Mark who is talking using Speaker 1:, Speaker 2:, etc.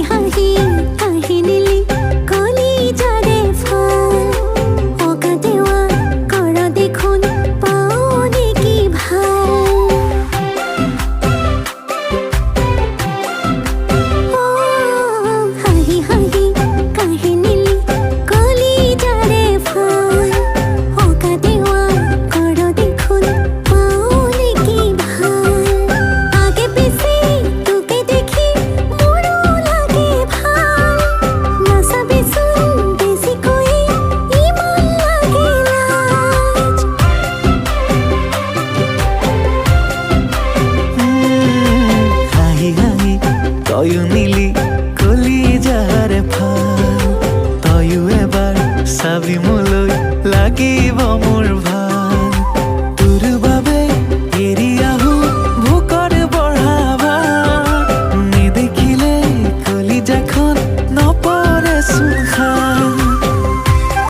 Speaker 1: হাহি কাহি নিলি কলি যাৰে ফল অকা দেৱা কৰ দেখোন পাও নেকি ভাল হাহি হাহি কাহি নিলি কলি যাৰে ফল অকা দেৱা কৰ দেখোন পাও নেকি ভাল আগে পিছে তোকে দেখি মোৰো লাগে ভাল নাচাবিচোন বেছিকৈ ইমান লাগে লাজ
Speaker 2: হাহি হাহি তয়ো নিলি কলি যাৰে ফল তয়ো এবাৰ চাবি মোলৈ লাগিব মোৰ